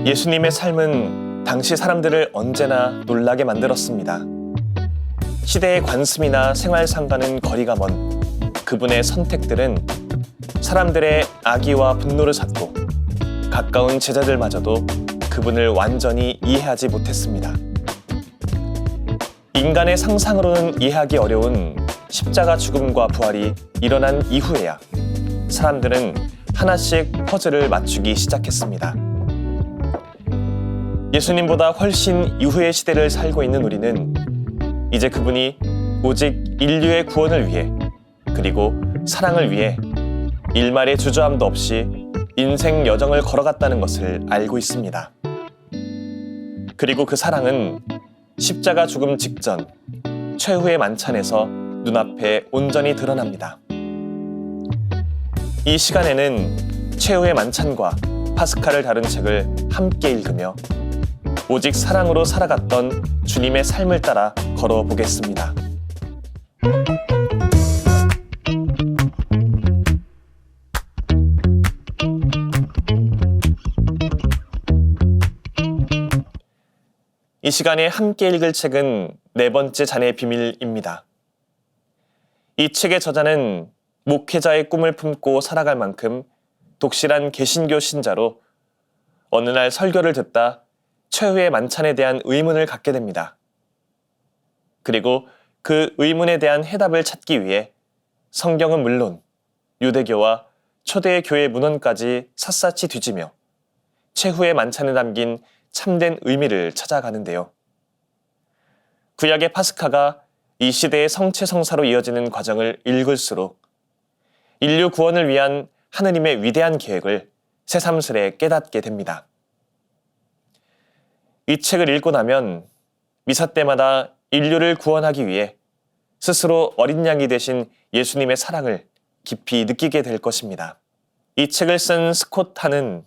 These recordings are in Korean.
예수님의 삶은 당시 사람들을 언제나 놀라게 만들었습니다. 시대의 관습이나 생활상과는 거리가 먼 그분의 선택들은 사람들의 악의와 분노를 샀고 가까운 제자들마저도 그분을 완전히 이해하지 못했습니다. 인간의 상상으로는 이해하기 어려운 십자가 죽음과 부활이 일어난 이후에야 사람들은 하나씩 퍼즐을 맞추기 시작했습니다. 예수님보다 훨씬 이후의 시대를 살고 있는 우리는 이제 그분이 오직 인류의 구원을 위해 그리고 사랑을 위해 일말의 주저함도 없이 인생 여정을 걸어갔다는 것을 알고 있습니다. 그리고 그 사랑은 십자가 죽음 직전 최후의 만찬에서 눈앞에 온전히 드러납니다. 이 시간에는 최후의 만찬과 파스카를 다룬 책을 함께 읽으며 오직 사랑으로 살아갔던 주님의 삶을 따라 걸어보겠습니다. 이 시간에 함께 읽을 책은 네 번째 잔의 비밀입니다. 이 책의 저자는 목회자의 꿈을 품고 살아갈 만큼 독실한 개신교 신자로 어느 날 설교를 듣다 최후의 만찬에 대한 의문을 갖게 됩니다. 그리고 그 의문에 대한 해답을 찾기 위해 성경은 물론 유대교와 초대 교회 문헌까지 샅샅이 뒤지며 최후의 만찬에 담긴 참된 의미를 찾아가는데요. 구약의 파스카가 이 시대의 성체성사로 이어지는 과정을 읽을수록 인류 구원을 위한 하느님의 위대한 계획을 새삼스레 깨닫게 됩니다. 이 책을 읽고 나면 미사 때마다 인류를 구원하기 위해 스스로 어린 양이 되신 예수님의 사랑을 깊이 느끼게 될 것입니다. 이 책을 쓴 스콧 한은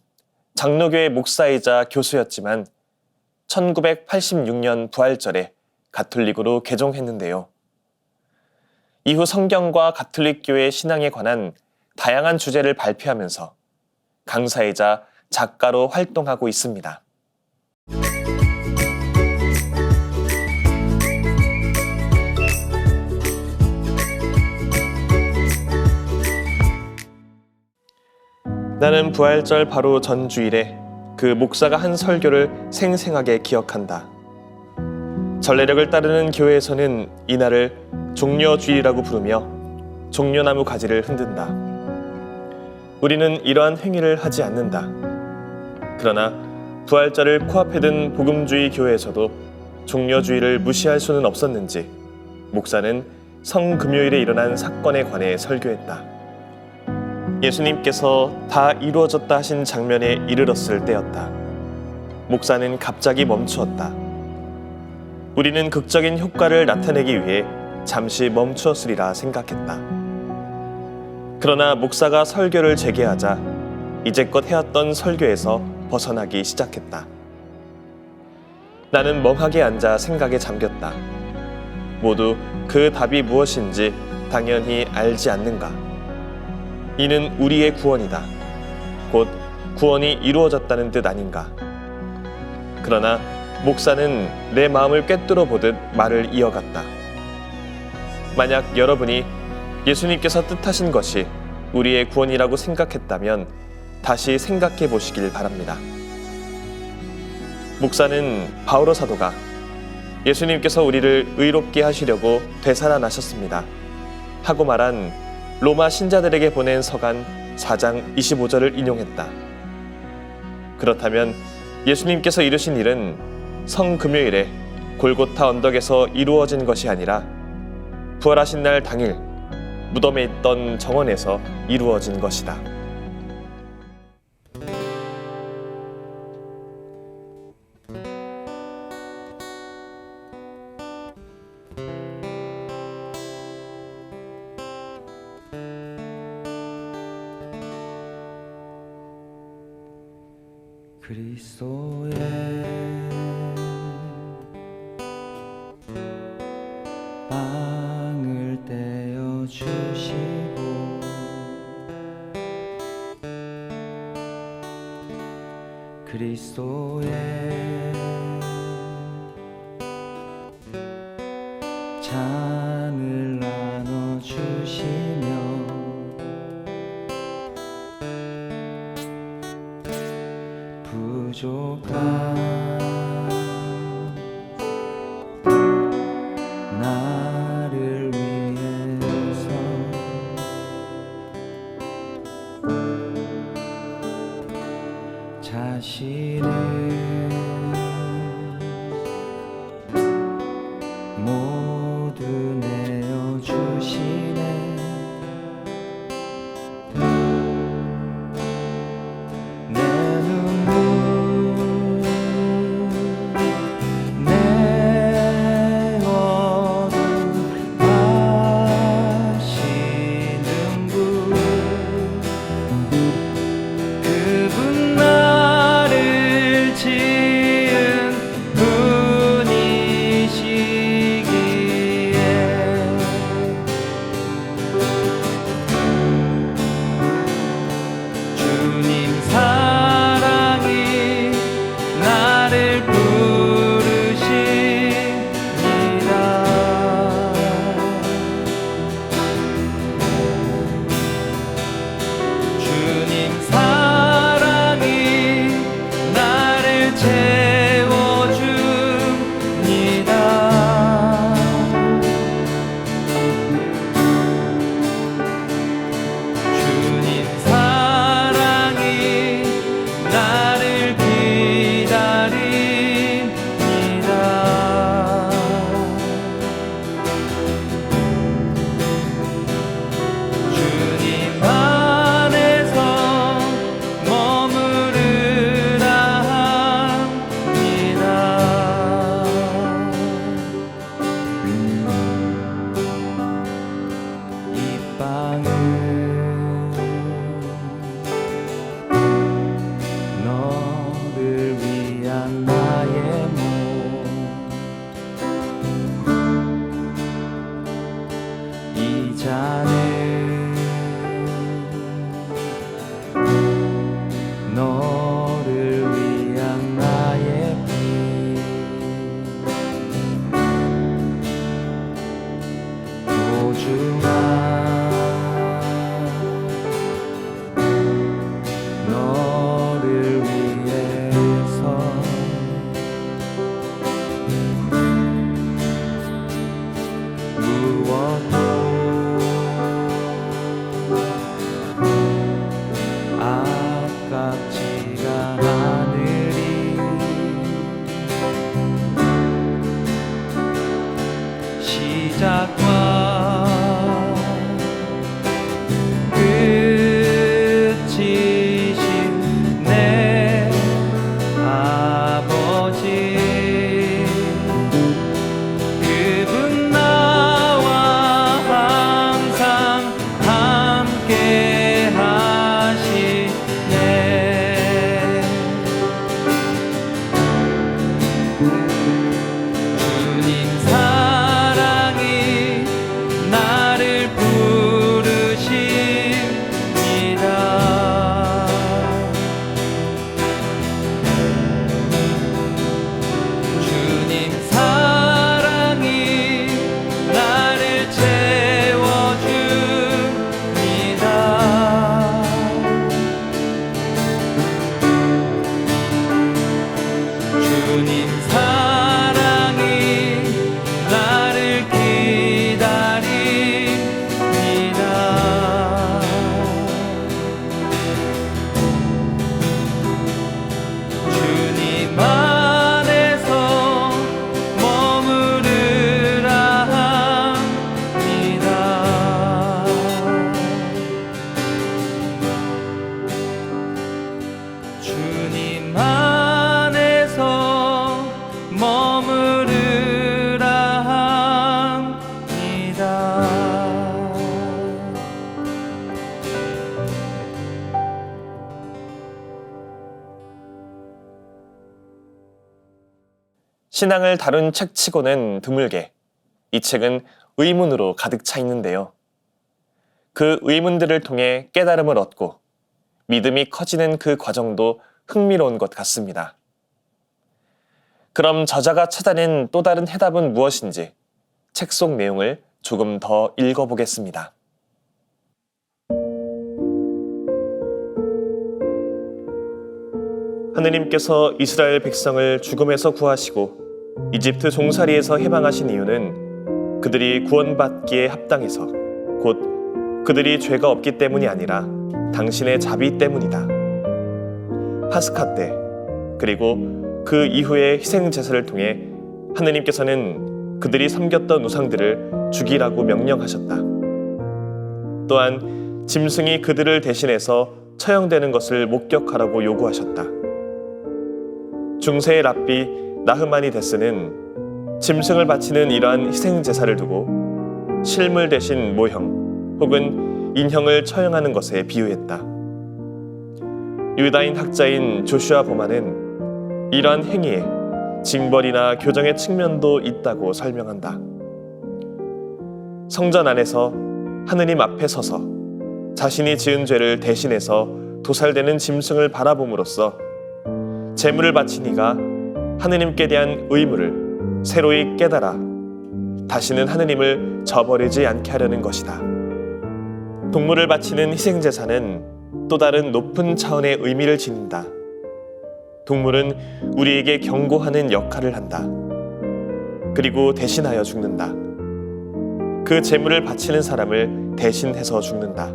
장로교의 목사이자 교수였지만 1986년 부활절에 가톨릭으로 개종했는데요. 이후 성경과 가톨릭교의 신앙에 관한 다양한 주제를 발표하면서 강사이자 작가로 활동하고 있습니다. 나는 부활절 바로 전주일에 그 목사가 한 설교를 생생하게 기억한다. 전례력을 따르는 교회에서는 이날을 종려주일이라고 부르며 종려나무 가지를 흔든다. 우리는 이러한 행위를 하지 않는다. 그러나 부활절을 코앞에 둔 복음주의 교회에서도 종려주일을 무시할 수는 없었는지 목사는 성금요일에 일어난 사건에 관해 설교했다. 예수님께서 다 이루어졌다 하신 장면에 이르렀을 때였다. 목사는 갑자기 멈추었다. 우리는 극적인 효과를 나타내기 위해 잠시 멈추었으리라 생각했다. 그러나 목사가 설교를 재개하자 이제껏 해왔던 설교에서 벗어나기 시작했다. 나는 멍하게 앉아 생각에 잠겼다. 모두 그 답이 무엇인지 당연히 알지 않는가? 이는 우리의 구원이다. 곧 구원이 이루어졌다는 뜻 아닌가? 그러나 목사는 내 마음을 꿰뚫어 보듯 말을 이어갔다. 만약 여러분이 예수님께서 뜻하신 것이 우리의 구원이라고 생각했다면 다시 생각해 보시길 바랍니다. 목사는 바오로 사도가 예수님께서 우리를 의롭게 하시려고 되살아나셨습니다 하고 말한 로마 신자들에게 보낸 서간 4장 25절을 인용했다. 그렇다면 예수님께서 이루신 일은 성금요일에 골고타 언덕에서 이루어진 것이 아니라 부활하신 날 당일 무덤에 있던 정원에서 이루어진 것이다. 그리스도의 빵을 떼어 주시고 그리스도의 잔을 나눠주시며 부족한 나를 위해서 자신을 모두 내어주시네. 내 눈물 내 어둠 아시는 분, 그분 나를 지은 분이시기에 주님 사랑이 나를 부르십니다. 주님 사랑이 나를 채워줍니다. 주님 사랑이 나를 기다립니다. 주님 안에서 머무르라 합니다. 이 빵은 너를 위한 나의 몸, 이 잔은 너를 위한 나의 피, 소중한 너를 위해서 무엇도 아깝지가 않으리. 시작과 끝이신 내 아버지, 그분 나와 항상 함께 하시네. 주님 사랑이 나를 부르십니다. 주님 사랑이 나를 채워줍니다. 주님 사랑이 나를 기다립니다. 주님 안에서 머무르라 합니다. 주님 안에서 머무르라 합니다. 신앙을 다룬 책치고는 드물게 이 책은 의문으로 가득 차 있는데요. 그 의문들을 통해 깨달음을 얻고 믿음이 커지는 그 과정도 흥미로운 것 같습니다. 그럼 저자가 찾아낸 또 다른 해답은 무엇인지 책 속 내용을 조금 더 읽어보겠습니다. 하느님께서 이스라엘 백성을 죽음에서 구하시고 이집트 종살이에서 해방하신 이유는 그들이 구원받기에 합당해서 곧 그들이 죄가 없기 때문이 아니라 당신의 자비 때문이다. 파스카 때 그리고 그 이후의 희생 제사를 통해 하느님께서는 그들이 섬겼던 우상들을 죽이라고 명령하셨다. 또한 짐승이 그들을 대신해서 처형되는 것을 목격하라고 요구하셨다. 중세의 랍비 나흐마니 데스는 짐승을 바치는 이러한 희생 제사를 두고 실물 대신 모형 혹은 인형을 처형하는 것에 비유했다. 유다인 학자인 조슈아 보만은 이러한 행위에 징벌이나 교정의 측면도 있다고 설명한다. 성전 안에서 하느님 앞에 서서 자신이 지은 죄를 대신해서 도살되는 짐승을 바라봄으로써 제물을 바친 이가 하느님께 대한 의무를 새로이 깨달아 다시는 하느님을 저버리지 않게 하려는 것이다. 동물을 바치는 희생제사는 또 다른 높은 차원의 의미를 지닌다. 동물은 우리에게 경고하는 역할을 한다. 그리고 대신하여 죽는다. 그 제물을 바치는 사람을 대신해서 죽는다.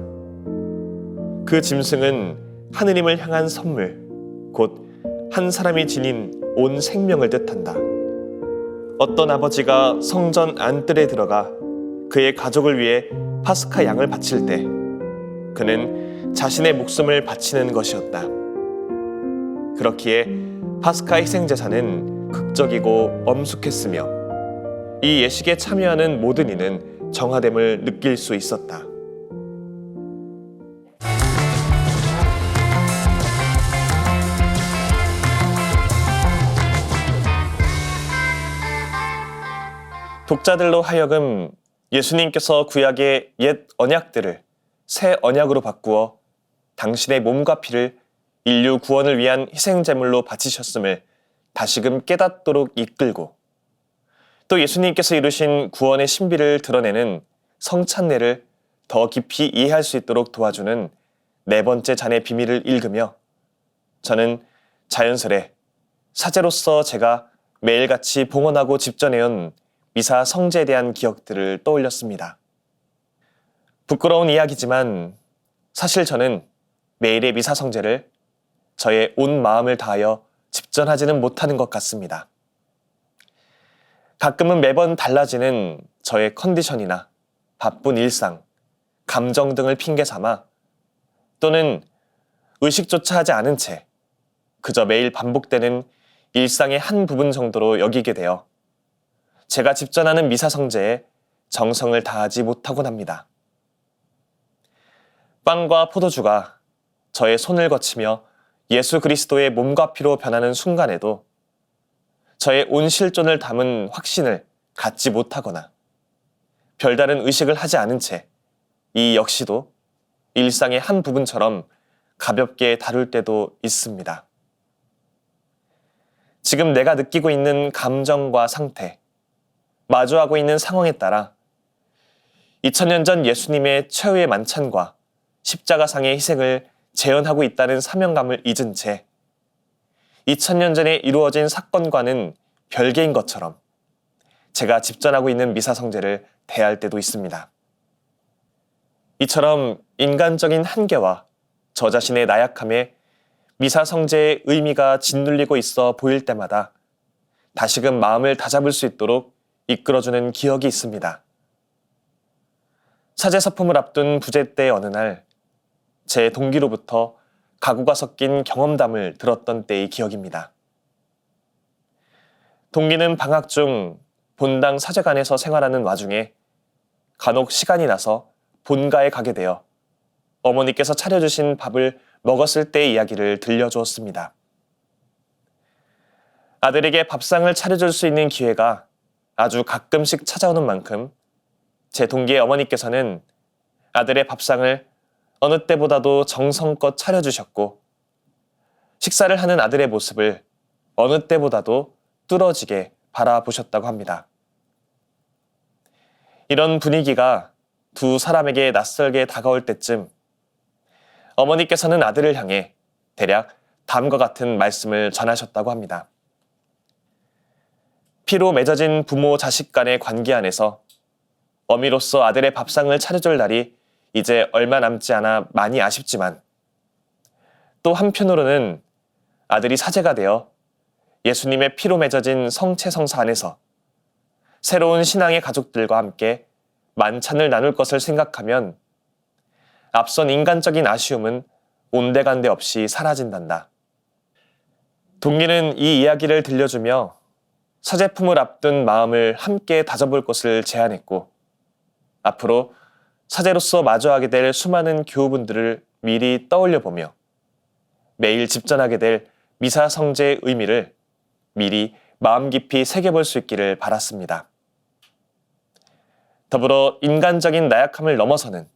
그 짐승은 하느님을 향한 선물, 곧 한 사람이 지닌 온 생명을 뜻한다. 어떤 아버지가 성전 안뜰에 들어가 그의 가족을 위해 파스카 양을 바칠 때 그는 자신의 목숨을 바치는 것이었다. 그렇기에 파스카 희생제사는 극적이고 엄숙했으며 이 예식에 참여하는 모든 이는 정화됨을 느낄 수 있었다. 독자들로 하여금 예수님께서 구약의 옛 언약들을 새 언약으로 바꾸어 당신의 몸과 피를 인류 구원을 위한 희생제물로 바치셨음을 다시금 깨닫도록 이끌고 또 예수님께서 이루신 구원의 신비를 드러내는 성찬례를 더 깊이 이해할 수 있도록 도와주는 네 번째 잔의 비밀을 읽으며 저는 자연스레 사제로서 제가 매일같이 봉헌하고 집전해온 미사 성제에 대한 기억들을 떠올렸습니다. 부끄러운 이야기지만 사실 저는 매일의 미사 성제를 저의 온 마음을 다하여 집전하지는 못하는 것 같습니다. 가끔은 매번 달라지는 저의 컨디션이나 바쁜 일상, 감정 등을 핑계 삼아 또는 의식조차 하지 않은 채 그저 매일 반복되는 일상의 한 부분 정도로 여기게 되어 제가 집전하는 미사 성제에 정성을 다하지 못하곤 합니다. 빵과 포도주가 저의 손을 거치며 예수 그리스도의 몸과 피로 변하는 순간에도 저의 온 실존을 담은 확신을 갖지 못하거나 별다른 의식을 하지 않은 채 이 역시도 일상의 한 부분처럼 가볍게 다룰 때도 있습니다. 지금 내가 느끼고 있는 감정과 상태, 마주하고 있는 상황에 따라 2000년 전 예수님의 최후의 만찬과 십자가상의 희생을 재현하고 있다는 사명감을 잊은 채 2000년 전에 이루어진 사건과는 별개인 것처럼 제가 집전하고 있는 미사성제를 대할 때도 있습니다. 이처럼 인간적인 한계와 저 자신의 나약함에 미사성제의 의미가 짓눌리고 있어 보일 때마다 다시금 마음을 다잡을 수 있도록 이끌어주는 기억이 있습니다. 사제서품을 앞둔 부제 때 어느 날 제 동기로부터 각오가 섞인 경험담을 들었던 때의 기억입니다. 동기는 방학 중 본당 사제관에서 생활하는 와중에 간혹 시간이 나서 본가에 가게 되어 어머니께서 차려주신 밥을 먹었을 때의 이야기를 들려주었습니다. 아들에게 밥상을 차려줄 수 있는 기회가 아주 가끔씩 찾아오는 만큼 제 동기의 어머니께서는 아들의 밥상을 어느 때보다도 정성껏 차려주셨고 식사를 하는 아들의 모습을 어느 때보다도 뚫어지게 바라보셨다고 합니다. 이런 분위기가 두 사람에게 낯설게 다가올 때쯤 어머니께서는 아들을 향해 대략 다음과 같은 말씀을 전하셨다고 합니다. 피로 맺어진 부모 자식 간의 관계 안에서 어미로서 아들의 밥상을 차려줄 날이 이제 얼마 남지 않아 많이 아쉽지만, 또 한편으로는 아들이 사제가 되어 예수님의 피로 맺어진 성체성사 안에서 새로운 신앙의 가족들과 함께 만찬을 나눌 것을 생각하면 앞선 인간적인 아쉬움은 온데간데 없이 사라진단다. 동기는 이 이야기를 들려주며 사제품을 앞둔 마음을 함께 다져볼 것을 제안했고, 앞으로 사제로서 마주하게 될 수많은 교우분들을 미리 떠올려보며 매일 집전하게 될 미사 성제의 의미를 미리 마음 깊이 새겨볼 수 있기를 바랐습니다. 더불어 인간적인 나약함을 넘어서는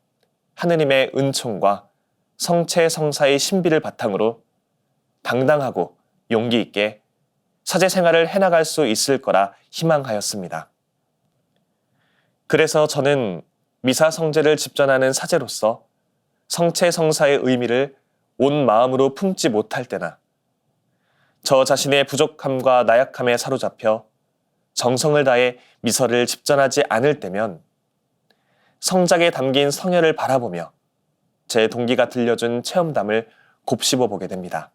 하느님의 은총과 성체 성사의 신비를 바탕으로 당당하고 용기 있게 사제 생활을 해나갈 수 있을 거라 희망하였습니다. 그래서 저는 미사 성제를 집전하는 사제로서 성체 성사의 의미를 온 마음으로 품지 못할 때나 저 자신의 부족함과 나약함에 사로잡혀 정성을 다해 미사를 집전하지 않을 때면 성작에 담긴 성혈을 바라보며 제 동기가 들려준 체험담을 곱씹어 보게 됩니다.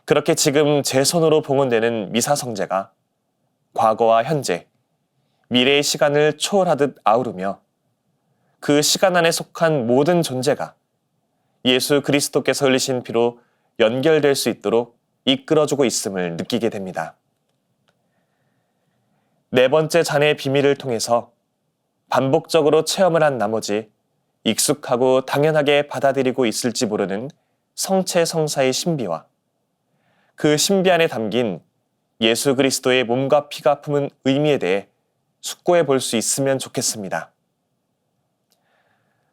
그렇게 지금 제 손으로 봉헌되는 미사 성제가 과거와 현재, 미래의 시간을 초월하듯 아우르며 그 시간 안에 속한 모든 존재가 예수 그리스도께서 흘리신 피로 연결될 수 있도록 이끌어주고 있음을 느끼게 됩니다. 네 번째 잔의 비밀을 통해서 반복적으로 체험을 한 나머지 익숙하고 당연하게 받아들이고 있을지 모르는 성체 성사의 신비와 그 신비 안에 담긴 예수 그리스도의 몸과 피가 품은 의미에 대해 숙고해 볼 수 있으면 좋겠습니다.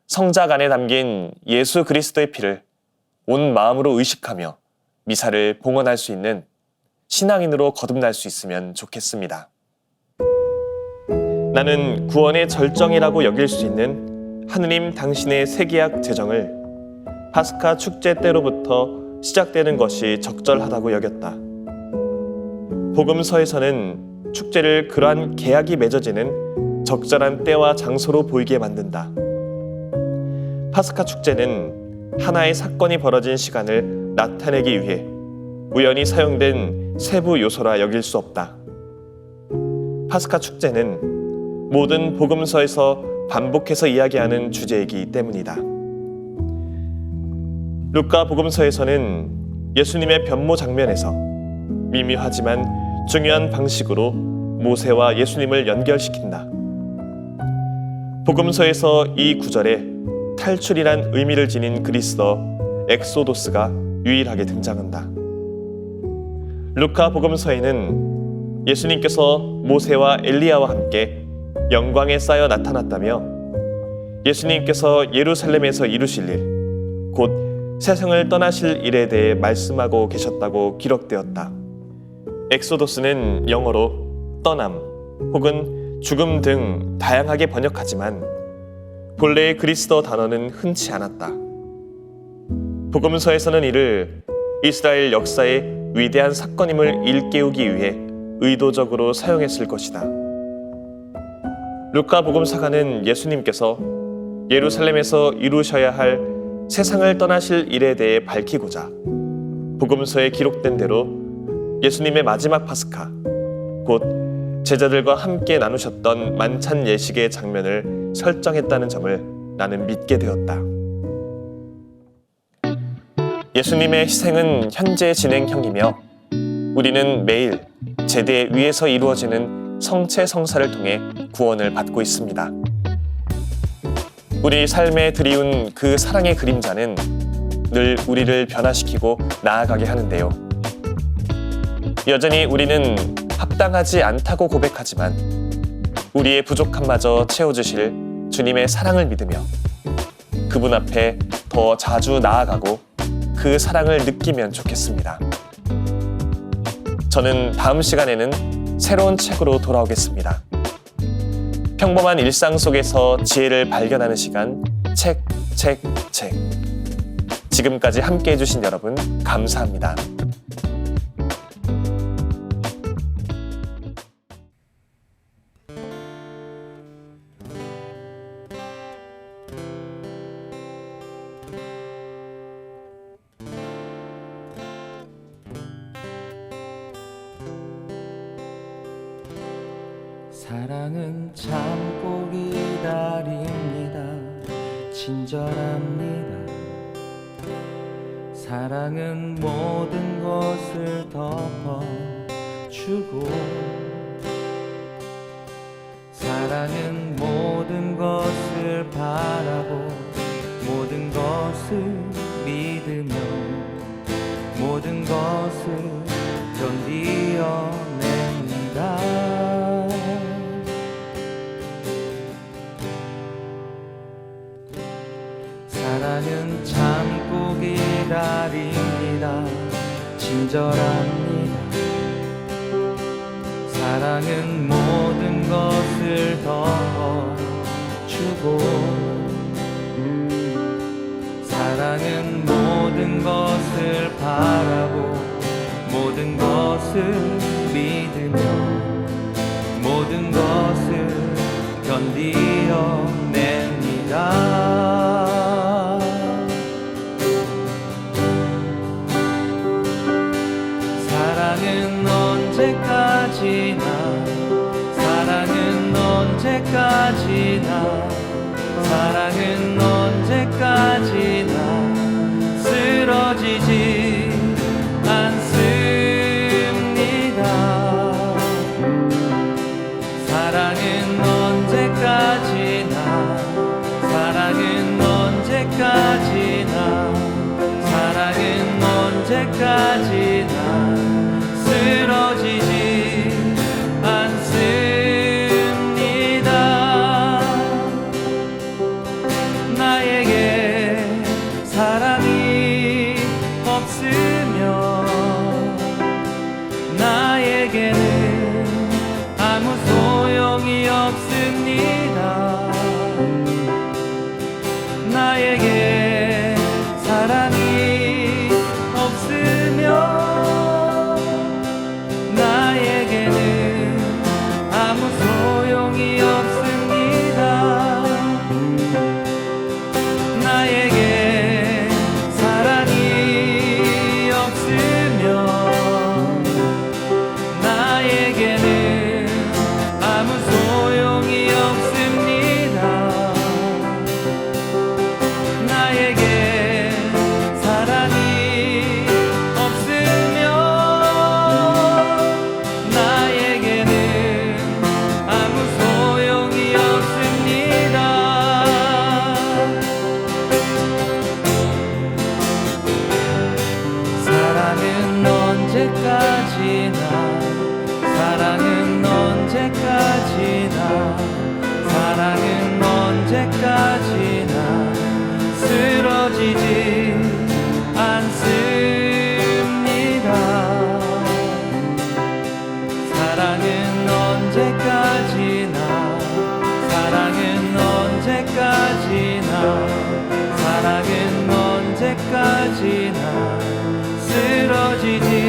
성작 안에 담긴 예수 그리스도의 피를 온 마음으로 의식하며 미사를 봉헌할 수 있는 신앙인으로 거듭날 수 있으면 좋겠습니다. 나는 구원의 절정이라고 여길 수 있는 하느님 당신의 세계약 제정을 파스카 축제 때로부터 시작되는 것이 적절하다고 여겼다. 복음서에서는 축제를 그러한 계약이 맺어지는 적절한 때와 장소로 보이게 만든다. 파스카 축제는 하나의 사건이 벌어진 시간을 나타내기 위해 우연히 사용된 세부 요소라 여길 수 없다. 파스카 축제는 모든 복음서에서 반복해서 이야기하는 주제이기 때문이다. 루카 복음서에서는 예수님의 변모 장면에서 미묘하지만 중요한 방식으로 모세와 예수님을 연결시킨다. 복음서에서 이 구절에 탈출이란 의미를 지닌 그리스어 엑소도스가 유일하게 등장한다. 루카 복음서에는 예수님께서 모세와 엘리야와 함께 영광에 쌓여 나타났다며 예수님께서 예루살렘에서 이루실 일, 곧 세상을 떠나실 일에 대해 말씀하고 계셨다고 기록되었다. 엑소도스는 영어로 떠남 혹은 죽음 등 다양하게 번역하지만 본래의 그리스어 단어는 흔치 않았다. 복음서에서는 이를 이스라엘 역사의 위대한 사건임을 일깨우기 위해 의도적으로 사용했을 것이다. 루카 복음사가는 예수님께서 예루살렘에서 이루셔야 할 세상을 떠나실 일에 대해 밝히고자 복음서에 기록된 대로 예수님의 마지막 파스카, 곧 제자들과 함께 나누셨던 만찬 예식의 장면을 설정했다는 점을 나는 믿게 되었다. 예수님의 희생은 현재 진행형이며 우리는 매일 제대 위에서 이루어지는 성체 성사를 통해 구원을 받고 있습니다. 우리 삶에 드리운 그 사랑의 그림자는 늘 우리를 변화시키고 나아가게 하는데요. 여전히 우리는 합당하지 않다고 고백하지만 우리의 부족함마저 채워주실 주님의 사랑을 믿으며 그분 앞에 더 자주 나아가고 그 사랑을 느끼면 좋겠습니다. 저는 다음 시간에는 새로운 책으로 돌아오겠습니다. 평범한 일상 속에서 지혜를 발견하는 시간, 책. 지금까지 함께 해주신 여러분, 감사합니다. 사랑은 참고 기다립니다. 친절합니다. 사랑은 모든 것을 덮어주고, 사랑은 모든 것을 바라고, 모든 것을 믿으며, 모든 것을 견디어냅니다. 사랑은 참고 기다립니다. 친절합니다. 사랑은 모든 것을 덮어주고, 사랑은 모든 것을 바라고, 모든 것을 믿으며, 모든 것을 견디어냅니다. 사랑은 언제까지나, 사랑은 언제까지나, 사랑은 언제까지나 쓰러지지 않습니다. 사랑은 언제까지나, 사랑은 언제까지나, 사랑은 언제까지나 쓰러지지 않습니다. 나에게 사랑이 없으면 나에게는 아무 소용이 없습니다. 나에게 사랑이 없으면 나에게는 아무 소용이 없습니다. 나에게 사랑이 없으면 나에게는 아무 소용이 없습니다. 나에게 사랑이 없으면 나에게는 아무 소용이 없습니다. 사랑은 언제까지나, 사랑은 언제까지나, 사랑은 언제까지나 쓰러지지 않습니다. 사랑은 언제까지나, 사랑은 언제까지나, 사랑은 언제까지나 쓰러지지